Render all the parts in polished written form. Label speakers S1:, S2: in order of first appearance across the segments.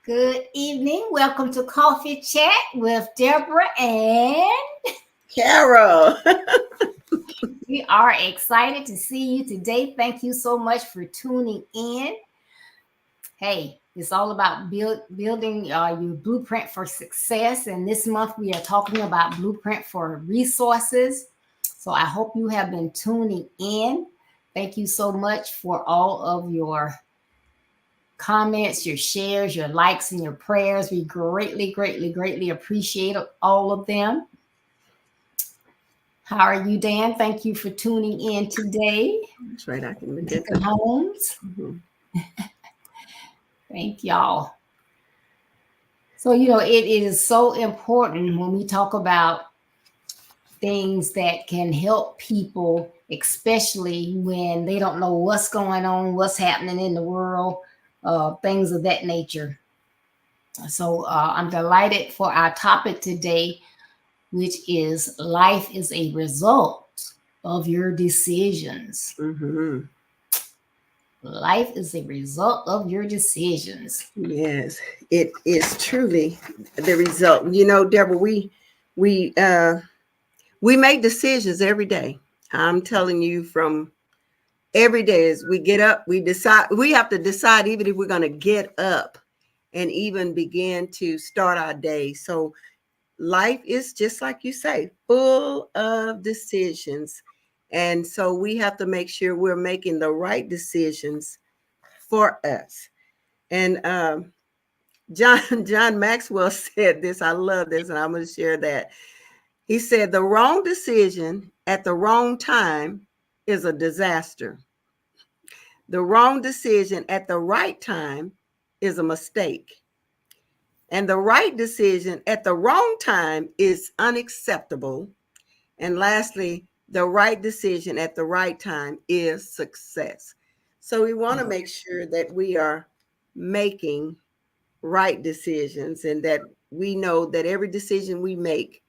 S1: Good evening. Welcome to Coffee Chat with Deborah and
S2: Carol.
S1: we are excited to see you today. Thank you so much for tuning in. Hey, it's all about building your blueprint for success. And this month we are talking about blueprint for resources. So I hope you have been tuning in. Thank you so much for all of your comments, your shares, your likes, and your prayers. We greatly appreciate all of them. How are you, Dan? Thank you for tuning in today.
S2: That's right. I can look at
S1: the homes. Thank y'all. So, it is so important when we talk about things that can help people, especially when they don't know what's going on, what's happening in the world, things of that nature. So I'm delighted for our topic today, which is life is a result of your decisions.
S2: Mm-hmm.
S1: Life is a result of your decisions.
S2: Yes, it is truly the result. Deborah, we make decisions every day. I'm telling you, from every day as we get up, we have to decide even if we're going to get up and even begin to start our day. So life is, just like you say, full of decisions. And so we have to make sure we're making the right decisions for us. And John Maxwell said this. I love this, and I'm going to share that. He said the wrong decision at the wrong time is a disaster. The wrong decision at the right time is a mistake. And the right decision at the wrong time is unacceptable. And lastly, the right decision at the right time is success. So we want to make sure that we are making right decisions and that we know that every decision we make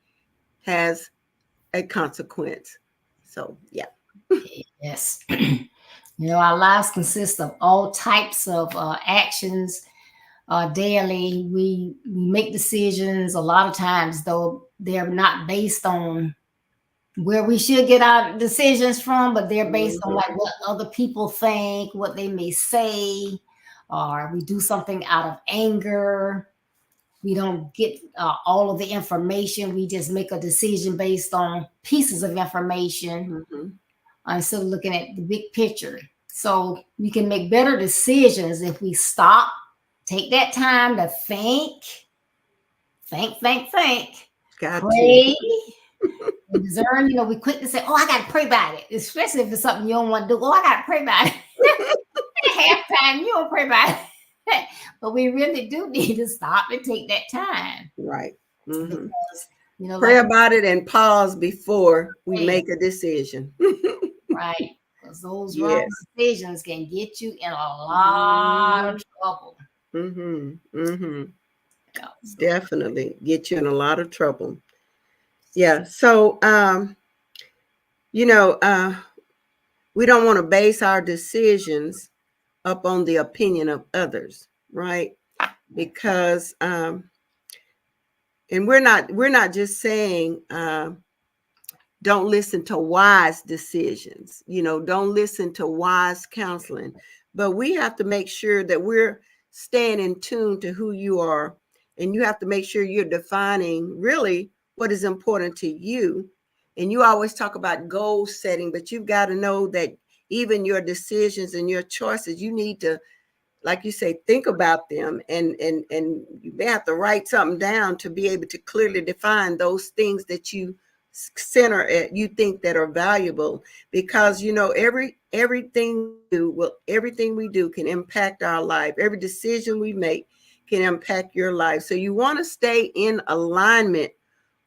S2: has a consequence. So, yeah.
S1: Yes. Our lives consist of all types of actions daily. We make decisions a lot of times, though they're not based on where we should get our decisions from, but they're based on like what other people think, what they may say, or we do something out of anger. We don't get all of the information. We just make a decision based on pieces of information
S2: Mm-hmm.
S1: instead of looking at the big picture. So we can make better decisions if we stop, take that time to think,
S2: Got to.
S1: pray, and discern. We quick to say, "Oh, I got to pray about it," especially if it's something you don't want to do. "Oh, I got to pray about it." Half time you don't pray about it, but we really do need to stop and take that time
S2: Right. Mm-hmm.
S1: because
S2: Pray
S1: like you
S2: about it and pause before we
S1: said,
S2: make a decision.
S1: right? Because those wrong
S2: Yes.
S1: decisions can get you in a lot
S2: Mm-hmm.
S1: of trouble.
S2: Mm-hmm. Mm-hmm.
S1: Yeah, so
S2: Definitely get you in a lot of trouble. Yeah. So, you know, we don't want to base our decisions up on the opinion of others, right? Because, and we're not just saying, don't listen to wise decisions, don't listen to wise counseling, but we have to make sure that we're staying in tune to who you are, and you have to make sure you're defining really what is important to you. And you always talk about goal setting, but you've got to know that even your decisions and your choices, you need to, like you say, think about them, and you may have to write something down to be able to clearly define those things that you center at, you think that are valuable, because everything we do can impact our life. Every decision we make can impact your life. So you want to stay in alignment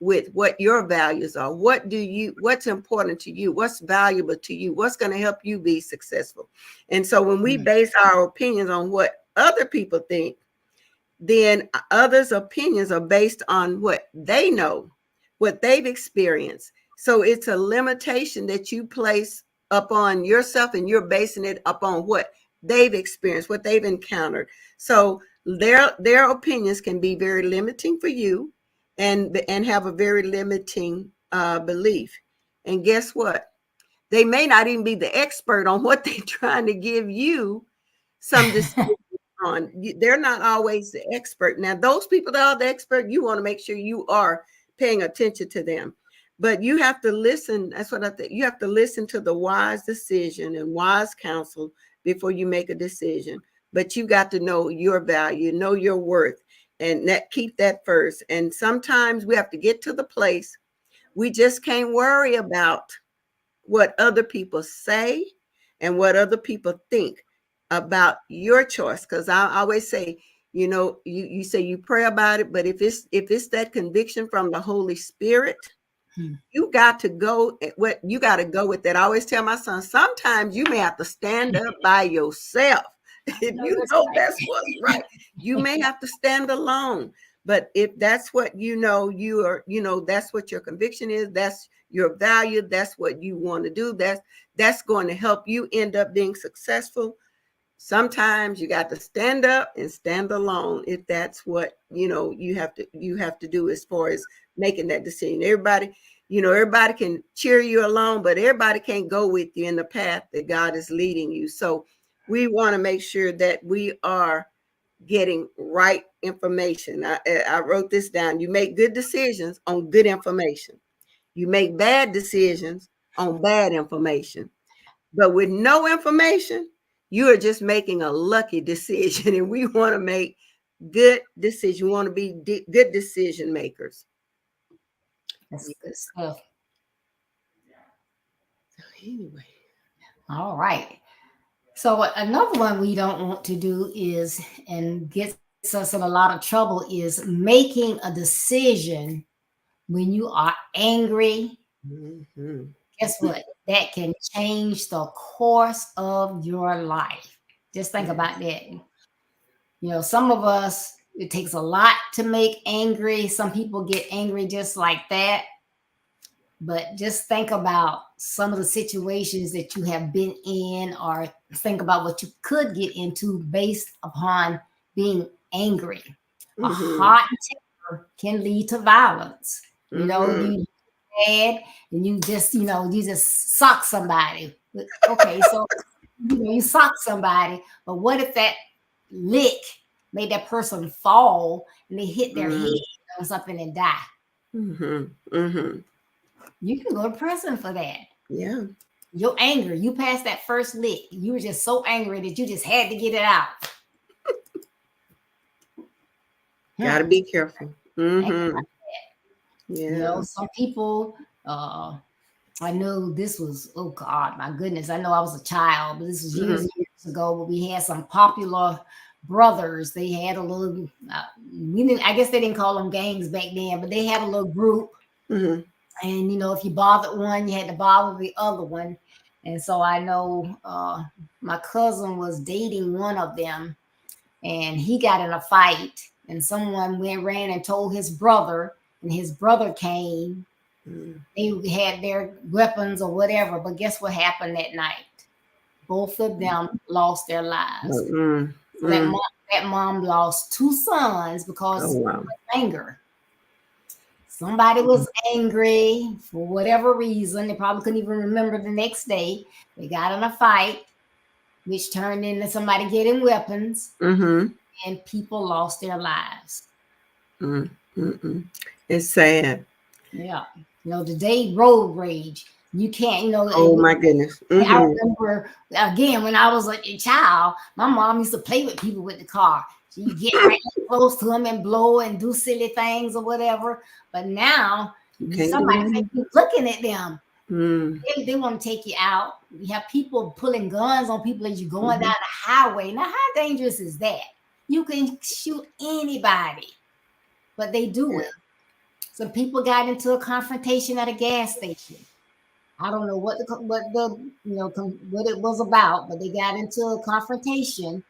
S2: with what your values are. What's important to you, what's valuable to you, what's going to help you be successful. And so when we base our opinions on what other people think, then others' opinions are based on what they know, what they've experienced. So it's a limitation that you place upon yourself, and you're basing it upon what they've experienced, what they've encountered. So their opinions can be very limiting for you, and have a very limiting belief. And guess what? They may not even be the expert on what they're trying to give you some decision on. They're not always the expert. Now, those people that are the expert, you want to make sure you are paying attention to them. But you have to listen. That's what I think. You have to listen to the wise decision and wise counsel before you make a decision. But you got to know your value, know your worth, and keep that first. And sometimes we have to get to the place we just can't worry about what other people say and what other people think about your choice. Because I always say, you say you pray about it, but if it's that conviction from the Holy Spirit, you got to go with that. I always tell my son, sometimes you may have to stand up by yourself. If
S1: no,
S2: you
S1: that's
S2: know that's what's right, you may have to stand alone. But if that's what you are, that's what your conviction is, that's your value, that's what you want to do, that's going to help you end up being successful. Sometimes you got to stand up and stand alone if that's what you have to do as far as making that decision. Everybody can cheer you along, but everybody can't go with you in the path that God is leading you. So we want to make sure that we are getting right information. I wrote this down. You make good decisions on good information. You make bad decisions on bad information. But with no information, you are just making a lucky decision. And we want to make good decisions. We want to be good decision makers.
S1: That's good stuff.
S2: Anyway.
S1: All right. So another one we don't want to do is, and gets us in a lot of trouble, is making a decision when you are angry.
S2: Mm-hmm.
S1: Guess what? That can change the course of your life. Just think about
S2: Yes.
S1: that. Some of us, it takes a lot to make angry. Some people get angry just like that. But just think about some of the situations that you have been in, or think about what you could get into based upon being angry. A
S2: Mm-hmm.
S1: hot temper can lead to violence.
S2: Mm-hmm.
S1: You mad and you just sock somebody. Okay, so you sock somebody, but what if that lick made that person fall and they hit their head on something and die?
S2: Mm-hmm. Mm-hmm.
S1: You can go to prison for that.
S2: Yeah.
S1: Your anger, you passed that first lick. You were just so angry that you just had to get it out.
S2: Gotta
S1: Hmm.
S2: be careful. Mm-hmm. Yeah.
S1: Some people, I know this was, oh God, my goodness. I know I was a child, but this was years
S2: Mm-hmm.
S1: and years ago. But we had some popular brothers. They had a little, I guess they didn't call them gangs back then, but they had a little group.
S2: Mm-hmm.
S1: And, if you bothered one, you had to bother the other one. And so I know my cousin was dating one of them, and he got in a fight, and someone ran and told his brother, and his brother came. They had their weapons or whatever, but guess what happened that night? Both of them lost their lives.
S2: Mm-hmm.
S1: So that mom lost two sons
S2: Oh
S1: because of
S2: wow.
S1: anger. Somebody was angry for whatever reason. They probably couldn't even remember the next day. They got in a fight, which turned into somebody getting weapons,
S2: Mm-hmm.
S1: and people lost their lives.
S2: Mm-hmm. It's sad.
S1: Yeah. Today, road rage. You can't,
S2: Oh my goodness.
S1: I
S2: Mm-hmm.
S1: remember, again, when I was a child, my mom used to play with people with the car. She get right close to them and blow and do silly things or whatever. But now,
S2: You can't do
S1: somebody may
S2: that.
S1: be looking at them.
S2: Mm-hmm.
S1: They want to take you out. You have people pulling guns on people as you're going down the highway. Now, how dangerous is that? You can shoot anybody, but they do
S2: Yeah.
S1: it. Some people got into a confrontation at a gas station. I don't know what it was about, but they got into a confrontation,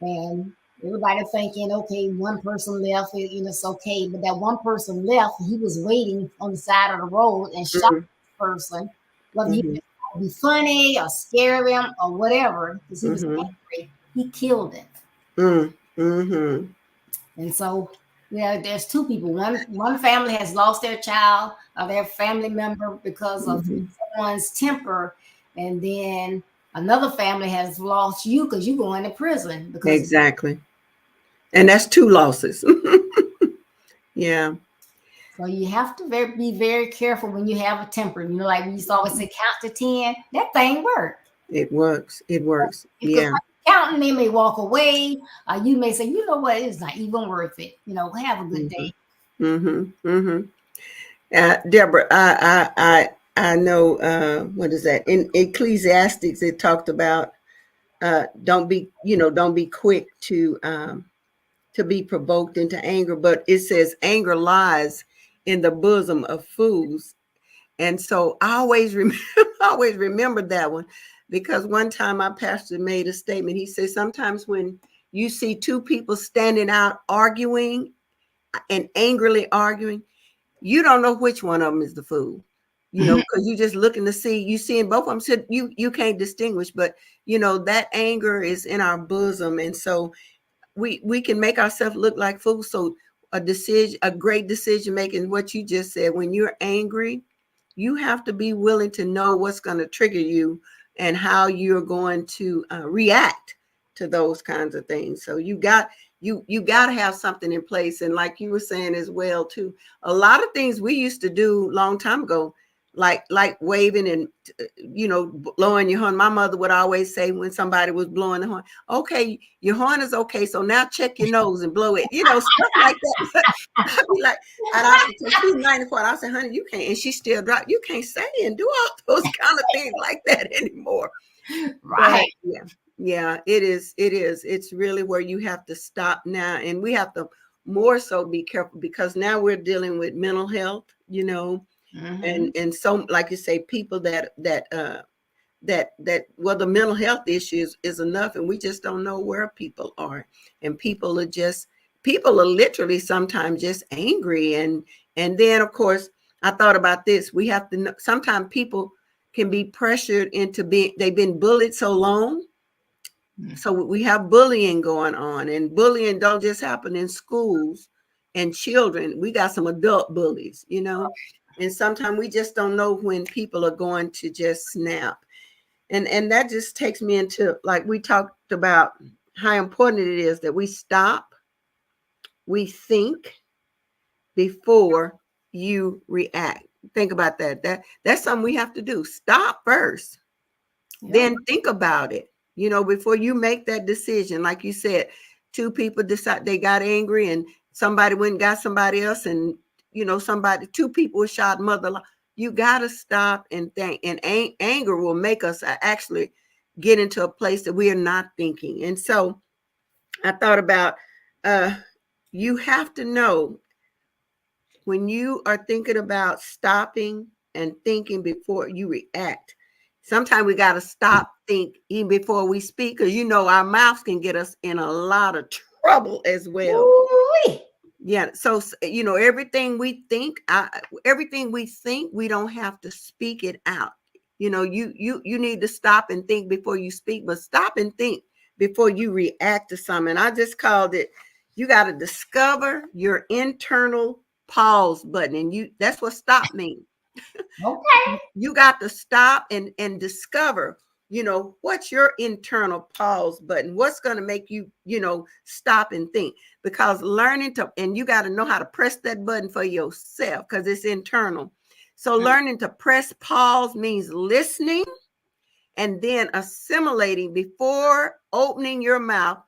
S1: and everybody thinking, okay, one person left, it's okay. But that one person left, he was waiting on the side of the road and shot the person, whether he
S2: Mm-hmm.
S1: was trying to be funny or scare them or whatever, because he was
S2: Mm-hmm.
S1: angry. He killed him.
S2: Mm-hmm.
S1: And so, there's two people. One family has lost their child or their family member because of
S2: Mm-hmm.
S1: someone's temper, and then another family has lost you because you're going to prison because.
S2: Exactly. And that's two losses. Yeah.
S1: So you have to be very careful when you have a temper. Like we used to always say, count to 10. That thing worked.
S2: It works. It works.
S1: Because
S2: Yeah.
S1: counting, they may walk away. You may say, you know what, it's not even worth it. Have a good
S2: Mm-hmm.
S1: day.
S2: Mm-hmm. Mm-hmm. Deborah, I know. What is that? In Ecclesiastics, it talked about don't be quick to be provoked into anger, but it says anger lies in the bosom of fools. And so I always remember, always remember that one, because one time my pastor made a statement. He said sometimes when you see two people standing out arguing and angrily arguing, you don't know which one of them is the fool, because you just looking to see, you seeing both of them, so you can't distinguish. But that anger is in our bosom, and so we can make ourselves look like fools. So a great decision making, what you just said, when you're angry, you have to be willing to know what's going to trigger you and how you're going to react to those kinds of things. So you got to have something in place. And like you were saying as well too, a lot of things we used to do long time ago, like waving and blowing your horn. My mother would always say when somebody was blowing the horn, okay, your horn is okay, so now check your nose and blow it, stuff like that. I'd be like, and I said, she's 94. I said, honey, you can't, and she still dropped. You can't say and do all those kind of things like that anymore. But
S1: Right.
S2: yeah, it is. It's really where you have to stop now, and we have to more so be careful because now we're dealing with mental health,
S1: Mm-hmm.
S2: and so like you say, people that well, the mental health issues is enough, and we just don't know where people are, and people are literally sometimes just angry, and then of course I thought about this. We have to know sometimes people can be pressured into being, they've been bullied so long. So we have bullying going on, and bullying don't just happen in schools and children. We got some adult bullies, and sometimes we just don't know when people are going to just snap. And that just takes me into, like we talked about, how important it is that we stop, we think before you react. Think about that. That's something we have to do. Stop first,
S1: Yep.
S2: then think about it, before you make that decision. Like you said, two people decide, they got angry, and somebody went and got somebody else, and two people were shot mother. You got to stop and think, and anger will make us actually get into a place that we are not thinking. And so I thought about, you have to know when you are thinking about stopping and thinking before you react. Sometimes we got to stop, think even before we speak, because our mouths can get us in a lot of trouble as well.
S1: Ooh-wee.
S2: Yeah. So everything we think, we don't have to speak it out. You need to stop and think before you speak, but stop and think before you react to something. I just called it, you got to discover your internal pause button, and that's what stop means.
S1: Okay.
S2: You got to stop and discover, what's your internal pause button, what's going to make you, stop and think. Because and you got to know how to press that button for yourself, because it's internal. So learning to press pause means listening and then assimilating before opening your mouth,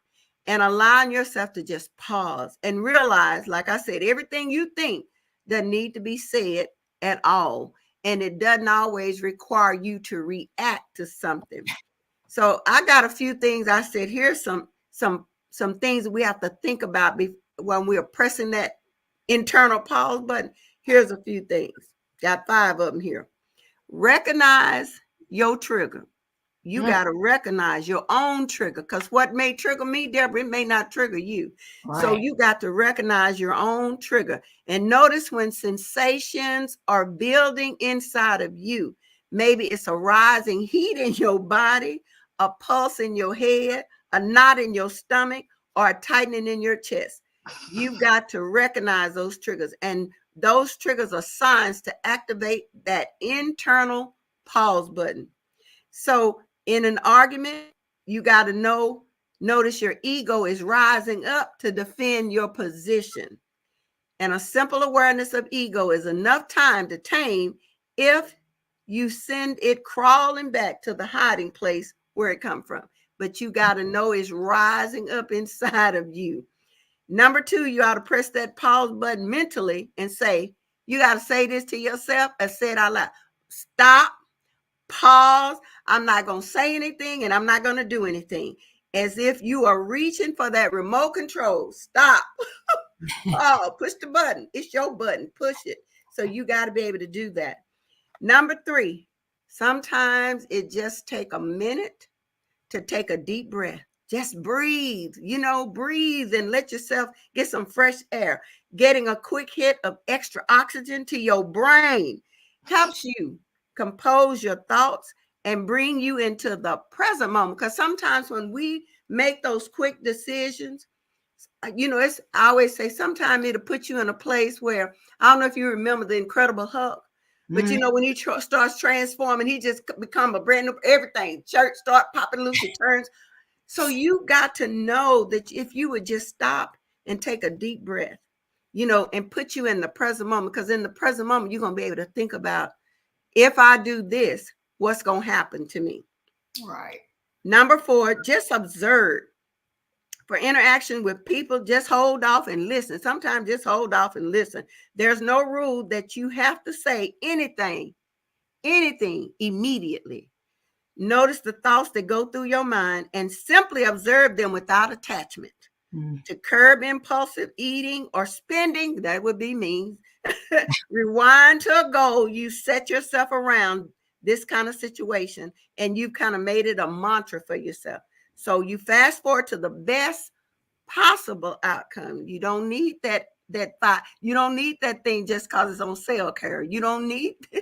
S2: and allowing yourself to just pause and realize, like I said, everything you think doesn't need to be said at all. And it doesn't always require you to react to something. So I got a few things. I said, here's some things that we have to think about when we're pressing that internal pause button. Here's a few things. Got 5 of them here. Recognize your trigger. You got to recognize your own trigger, because what may trigger me, Deborah, it may not trigger you. So
S1: Right.
S2: you got to recognize your own trigger and notice when sensations are building inside of you. Maybe it's a rising heat in your body, a pulse in your head, a knot in your stomach, or a tightening in your chest. You've got to recognize those triggers, and those triggers are signs to activate that internal pause button. So in an argument, you got to notice your ego is rising up to defend your position. And a simple awareness of ego is enough time to tame if you send it crawling back to the hiding place where it come from. But you got to know it's rising up inside of you. Number 2, you ought to press that pause button mentally and say, you got to say this to yourself and say it out loud. Stop. Pause. I'm not going to say anything, and I'm not going to do anything. As if you are reaching for that remote control. Stop. Pause. Push the button. It's your button. Push it. So you got to be able to do that. Number 3, sometimes it just take a minute to take a deep breath. Just breathe, breathe and let yourself get some fresh air. Getting a quick hit of extra oxygen to your brain helps you compose your thoughts and bring you into the present moment. Because sometimes when we make those quick decisions, I always say sometimes it'll put you in a place where, I don't know if you remember the Incredible Hulk, but when he starts transforming, he just become a brand new everything. Church start popping loose, it turns. So you got to know that if you would just stop and take a deep breath, and put you in the present moment, because in the present moment, you're going to be able to think about If I do this, what's going to happen to me?
S1: Right.
S2: Number 4, just observe. For interaction with people, just hold off and listen. Sometimes just hold off and listen. There's no rule that you have to say anything immediately. Notice the thoughts that go through your mind and simply observe them without attachment. To curb impulsive eating or spending, that would be me. Rewind to a goal you set yourself around this kind of situation, and you've kind of made it a mantra for yourself. So you fast forward to the best possible outcome. You don't need that thought. You don't need that thing just because it's on sale, Carol. You don't need to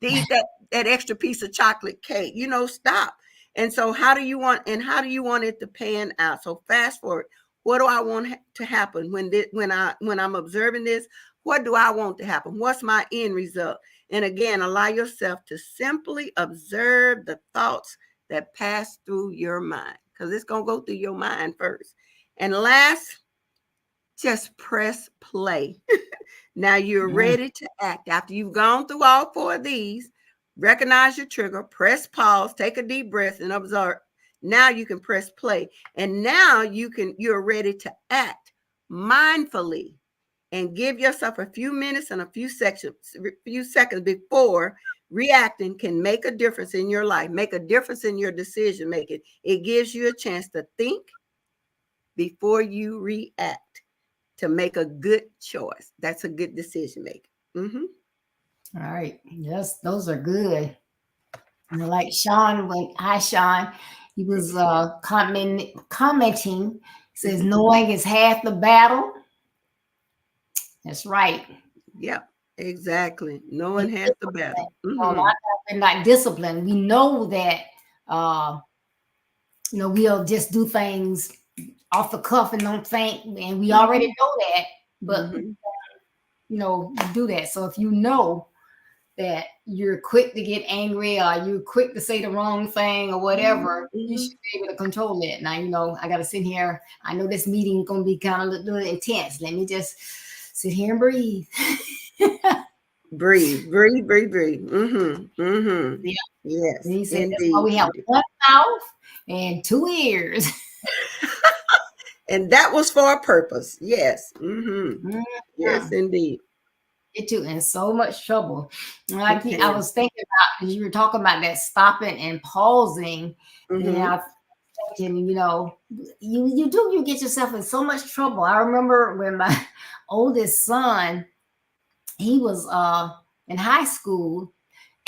S2: eat that extra piece of chocolate cake. Stop. And so how do you want it to pan out? So fast forward. What do I want to happen when I'm observing this? What do I want to happen? What's my end result? And again, allow yourself to simply observe the thoughts that pass through your mind, because it's going to go through your mind first. And last, just press play. Now you're ready to act. After you've gone through all 4 of these, recognize your trigger, press pause, take a deep breath, and observe. Now you can press play. And now you're ready to act mindfully and give yourself a few minutes and a few seconds before reacting can make a difference in your life, make a difference in your decision making. It gives you a chance to think before you react, to make a good choice. That's a good decision making.
S1: All right. Yes, those are good. Like Sean, Sean, he was commenting, says knowing is half the battle. That's right.
S2: Yep, exactly. Knowing half the battle.
S1: We're not disciplined. We know that we'll just do things off the cuff and don't think, and we already know that, but you do that. So if you know that you're quick to get angry or you're quick to say the wrong thing or whatever, you should be able to control it. Now, I got to sit here. I know this meeting is going to be kind of a little intense. Let me just sit here and breathe.
S2: breathe. Yeah. Yes.
S1: And he said, that's why we have one mouth and 2 ears.
S2: And that was for a purpose. Yes. Yes, indeed.
S1: Get you in so much trouble. I was thinking about, because you were talking about that stopping and pausing, and I was thinking, you get yourself in so much trouble. I remember when my oldest son, he was in high school,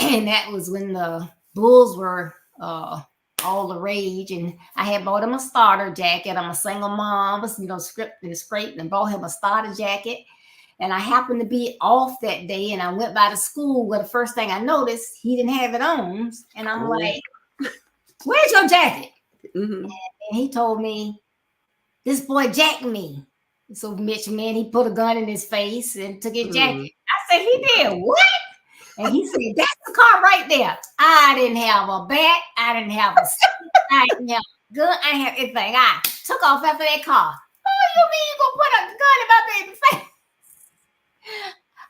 S1: and that was when the Bulls were all the rage, and I had bought him a starter jacket. I'm a single mom, script and scraped, and bought him a starter jacket. And I happened to be off that day, and I went by the school where the first thing I noticed, he didn't have it on. And I'm like, where's your jacket? And he told me, this boy jacked me. So Mitch, man, he put a gun in his face and took his jacket. I said, he did what? And he said, that's the car right there. I didn't have a bat. I didn't have a stick. I didn't have a gun. I didn't have anything. I took off after that car. Oh, you mean you gonna put a gun in my baby's face?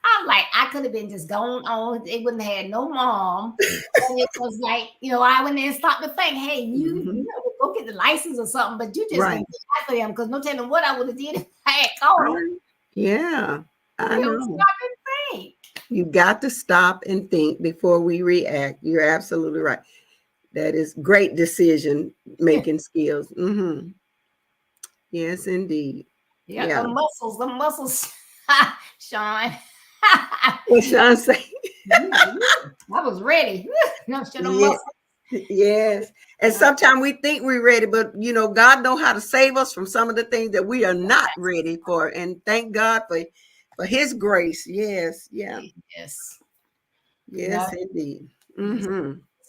S1: I'm like, I could have been just going on. It wouldn't have had no mom. And it was like, I went there and stopped to think, hey, you go get the license or something, but you just didn't get after them, because no telling what I would have did if I had called them.
S2: Yeah, I know.
S1: Stop and think.
S2: You got to stop and think before we react. You're absolutely right. That is great decision making skills. Yes, indeed.
S1: Yeah. The muscles. Sean.
S2: What Sean say?
S1: I was ready.
S2: Yes. And sometimes we think we're ready, but God knows how to save us from some of the things that we are not ready for. And thank God for his grace. Yes. Yeah.
S1: Yes.
S2: Yes, indeed.
S1: It's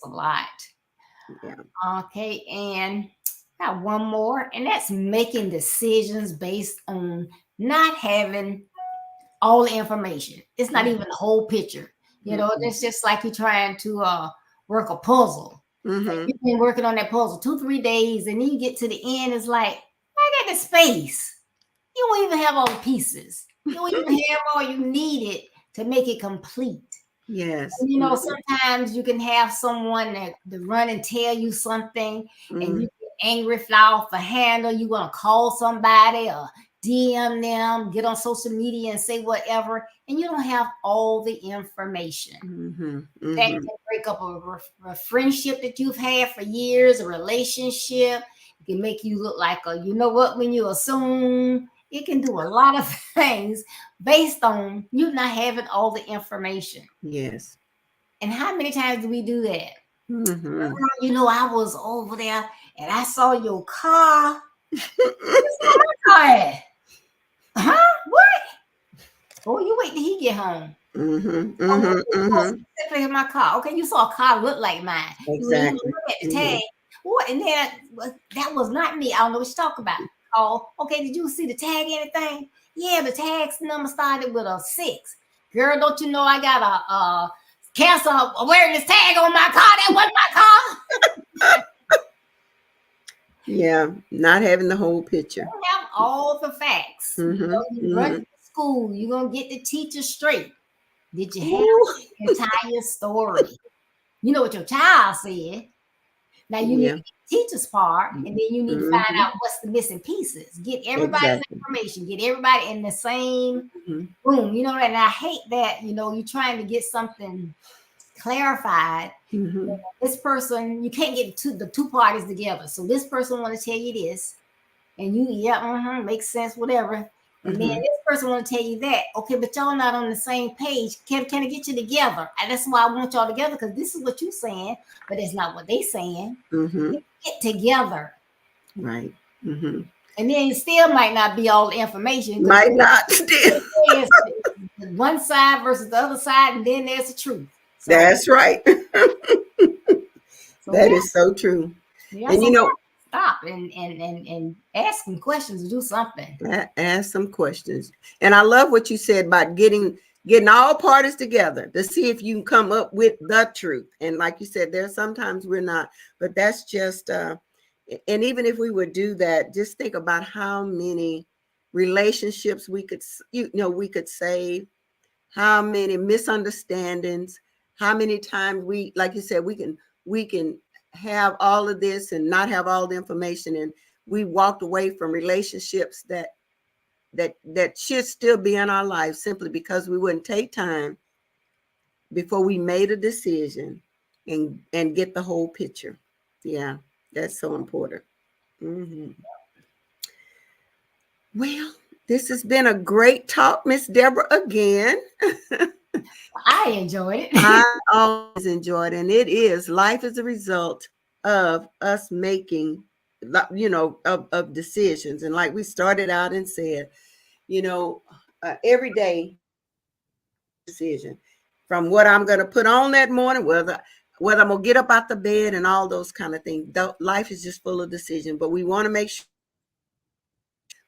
S1: a lot.
S2: Yeah.
S1: Okay. And got one more, and that's making decisions based on not having all the information. It's not even the whole picture. It's just like you're trying to work a puzzle. Like you've been working on that puzzle 2-3 days, and then you get to the end, it's like, I got the space. You don't even have all the pieces. You don't even have all you needed to make it complete.
S2: Yes.
S1: And, sometimes you can have someone that run and tell you something, and
S2: Mm-hmm.
S1: you get angry, fly off the handle. You want to call somebody or DM them, get on social media and say whatever, and you don't have all the information.
S2: Mm-hmm.
S1: That
S2: Mm-hmm.
S1: can break up a friendship that you've had for years, a relationship. It can make you look like when you assume. It can do a lot of things based on you not having all the information.
S2: Yes.
S1: And how many times do we do that?
S2: Mm-hmm.
S1: I was over there and I saw your car. Where's my car at? Huh? What? Oh, you wait till he get home.
S2: Mm-hmm.
S1: Oh,
S2: Mm-hmm.
S1: you saw
S2: Mm-hmm.
S1: specifically my car. Okay, you saw a car look like mine. You went in and
S2: Exactly.
S1: look at the
S2: Mm-hmm.
S1: tag. What? And then that was not me. I don't know what you talk about. Oh, okay. Did you see the tag? Anything? Yeah, the tag's number started with a 6. Girl, don't you know I got a cancer awareness tag on my car? That wasn't my car.
S2: Yeah. Not having the whole picture.
S1: Don't have all the facts.
S2: Mm-hmm.
S1: You run
S2: Mm-hmm.
S1: to school. You're gonna get the teacher straight. Did you have
S2: Ooh.
S1: the entire story? You know what your child said. Now you need
S2: Yeah.
S1: to get the teacher's part, and then you need to find
S2: Mm-hmm.
S1: out what's the missing pieces. Get everybody's
S2: Exactly.
S1: information. Get everybody in the same
S2: Mm-hmm.
S1: room. And I hate that. You're trying to get something clarified.
S2: Mm-hmm.
S1: This person, you can't get the two parties together. So this person want to tell you this, and you, yeah, makes sense, whatever. And then
S2: Mm-hmm.
S1: this person want to tell you that, okay, but y'all not on the same page. Can I get you together? And that's why I want y'all together, because this is what you're saying, but it's not what they saying.
S2: Mm-hmm.
S1: Get together.
S2: Right. Mm-hmm.
S1: And then it still might not be all the information, because
S2: Might not still.
S1: there's one side versus the other side, and then there's the truth. So,
S2: That's right.
S1: so
S2: That
S1: yeah,
S2: is so true.
S1: yeah.
S2: And
S1: So
S2: you know,
S1: stop and asking questions to do something.
S2: ask some questions. And I love what you said about getting all parties together to see if you can come up with the truth. And like you said, there's sometimes we're not, but that's just and even if we would do that, just think about how many relationships we could save, how many misunderstandings, how many times like you said, we can have all of this and not have all the information, and we walked away from relationships that should still be in our life simply because we wouldn't take time before we made a decision and get the whole picture. Yeah, that's so important. Hmm. Well, this has been a great talk, Miss Deborah, again.
S1: I enjoyed it.
S2: I always enjoyed it, and it is life is a result of us making, of decisions. And like we started out and said, you know, every day decision from what I'm going to put on that morning, whether I'm gonna get up out the bed and all those kind of things. Life is just full of decision, but we want to make sure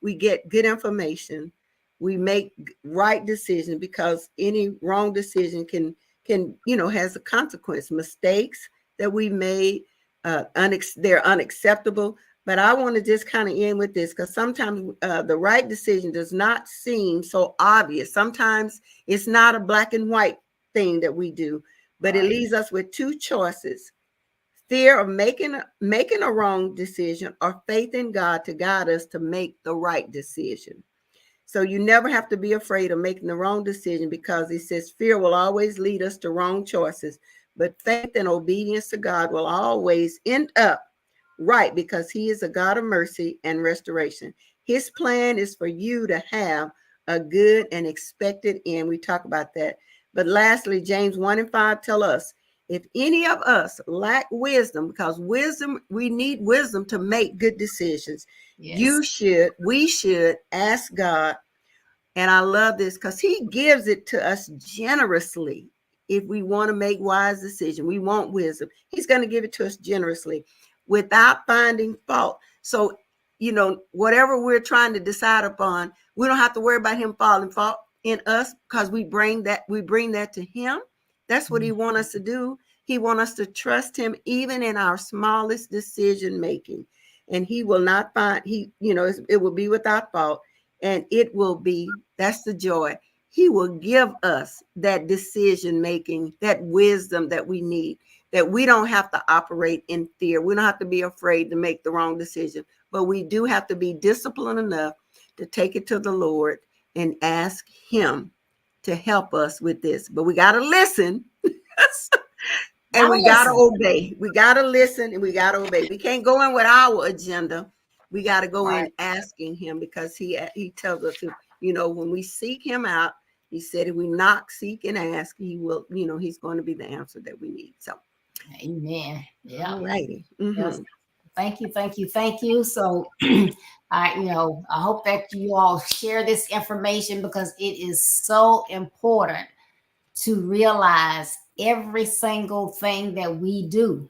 S2: we get good information, we make right decision, because any wrong decision can has a consequence. Mistakes that we made, they're unacceptable. But I want to just kind of end with this, because sometimes the right decision does not seem so obvious. Sometimes it's not a black and white thing that we do, but it
S1: Right.
S2: leaves us with two choices: fear of making a wrong decision, or faith in God to guide us to make the right decision. So you never have to be afraid of making the wrong decision, because he says fear will always lead us to wrong choices, but faith and obedience to God will always end up right, because he is a God of mercy and restoration. His plan is for you to have a good and expected end. We talk about that. But lastly, James 1 and 5 tell us, if any of us lack wisdom, because we need wisdom to make good decisions,
S1: Yes.
S2: we should ask God. And I love this because he gives it to us generously. If we want to make wise decisions, we want wisdom, he's going to give it to us generously without finding fault. So, whatever we're trying to decide upon, we don't have to worry about him finding fault in us, because we bring that to him. That's what he wants us to do. He wants us to trust him even in our smallest decision making. And he will not find, it will be without fault. And it will be, that's the joy. he will give us that decision making, that wisdom that we need, that we don't have to operate in fear. We don't have to be afraid to make the wrong decision, but we do have to be disciplined enough to take it to the Lord and ask him to help us with this. But we got to listen. And
S1: Gotta
S2: we got to
S1: listen.
S2: obey. We got to listen and we got to obey. We can't go in with our agenda. We got to go
S1: Right.
S2: in asking him, because he tells us to, when we seek him out, he said if we knock, seek, and ask, he will, he's going to be the answer that we need. So,
S1: Amen.
S2: all
S1: Yeah.
S2: righty.
S1: Yes. Thank you, thank you, thank you. So, I hope that you all share this information because it is so important to realize every single thing that we do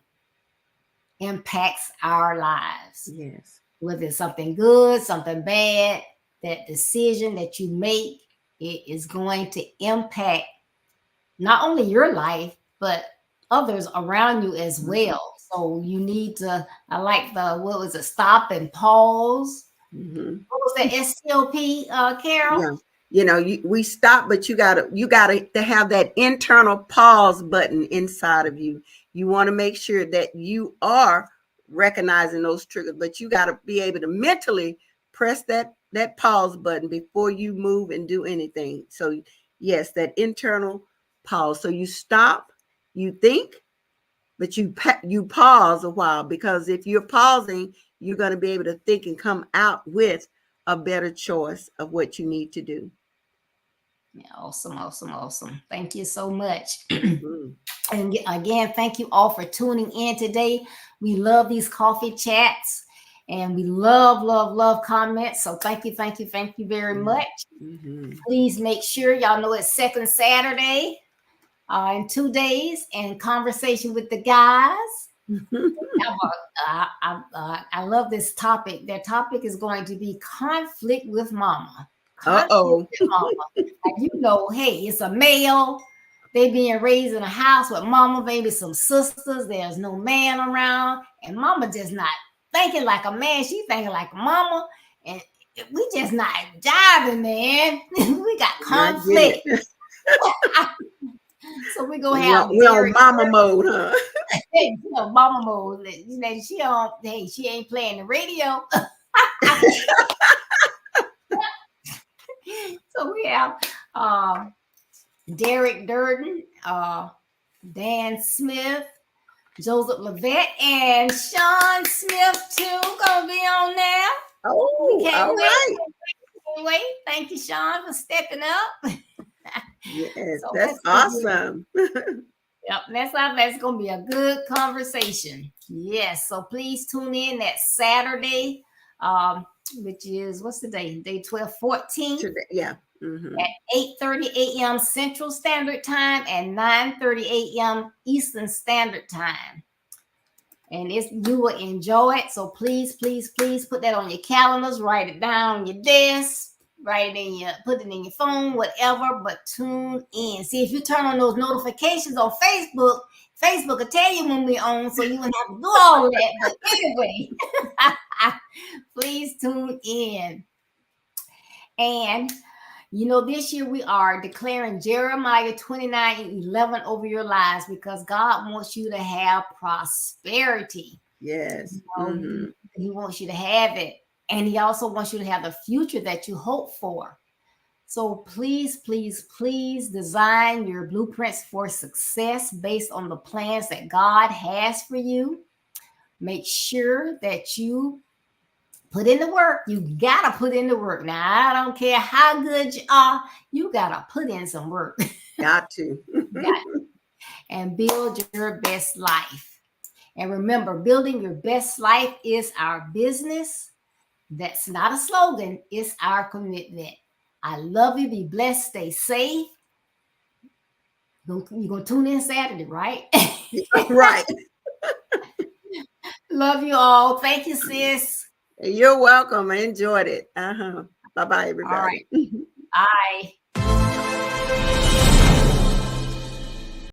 S1: impacts our lives.
S2: Yes.
S1: Whether it's something good, something bad, that decision that you make, it is going to impact not only your life, but others around you as well. So you need to, I like what was it, stop and pause.
S2: Mm-hmm.
S1: What was that, STOP, Carol?
S2: Yeah. We stop, but you gotta to have that internal pause button inside of you. You want to make sure that you are recognizing those triggers, but you got to be able to mentally press that pause button before you move and do anything. So yes, that internal pause. So you stop, you think, but you pause a while, because if you're pausing, you're going to be able to think and come out with a better choice of what you need to do.
S1: Yeah, awesome, awesome, awesome. Thank you so much.
S2: Mm-hmm.
S1: And again, thank you all for tuning in today. We love these coffee chats and we love, love, love comments. So thank you very much.
S2: Mm-hmm.
S1: Please make sure y'all know it's second Saturday in 2 days and conversation with the guys. I love this topic. Their topic is going to be conflict with mama. Conflict
S2: Uh-oh.
S1: with mama. Hey, it's a male. They being raised in a house with mama, maybe some sisters. There's no man around, and mama just not thinking like a man. She thinking like a mama, and we just not jiving, man. We got
S2: Not getting
S1: conflict.
S2: it.
S1: So we gonna have
S2: We're on
S1: Derek.
S2: mama mode, huh?
S1: Hey, mama mode. She on. Hey, she ain't playing the radio. So we have Derek Durden, Dan Smith, Joseph Levette, and Sean Smith too gonna be on there. We
S2: Oh,
S1: can't
S2: all
S1: wait.
S2: right.
S1: Can't wait. Thank you, Sean, for stepping up.
S2: Yes,
S1: So
S2: that's
S1: gonna be,
S2: awesome.
S1: yep, that's gonna be a good conversation. Yes. So please tune in that Saturday, which is what's the day? Day 12, 14.
S2: Yeah. Mm-hmm.
S1: At 8:30 a.m. Central Standard Time and 9:30 a.m. Eastern Standard Time. And you will enjoy it. So please, please, please put that on your calendars, write it down on your desk, put it in your phone, whatever, but tune in. See, if you turn on those notifications on Facebook, Facebook will tell you when we're on, so you wouldn't have to do all of that. But anyway, please tune in. And this year we are declaring Jeremiah 29:11 over your lives because God wants you to have prosperity.
S2: Yes.
S1: He wants you to have it. And he also wants you to have the future that you hope for. So please, please, please design your blueprints for success based on the plans that God has for you. Make sure that you put in the work. You gotta put in the work. Now, I don't care how good you are, you gotta put in some work.
S2: Got to.
S1: And build your best life. And remember, building your best life is our business. That's not a slogan, it's our commitment. I love you. Be blessed. Stay safe. You're going to tune in Saturday, right?
S2: Right.
S1: Love you all. Thank you, sis.
S2: You're welcome. I enjoyed it. Bye-bye,
S1: All
S2: everybody.
S1: right. Bye.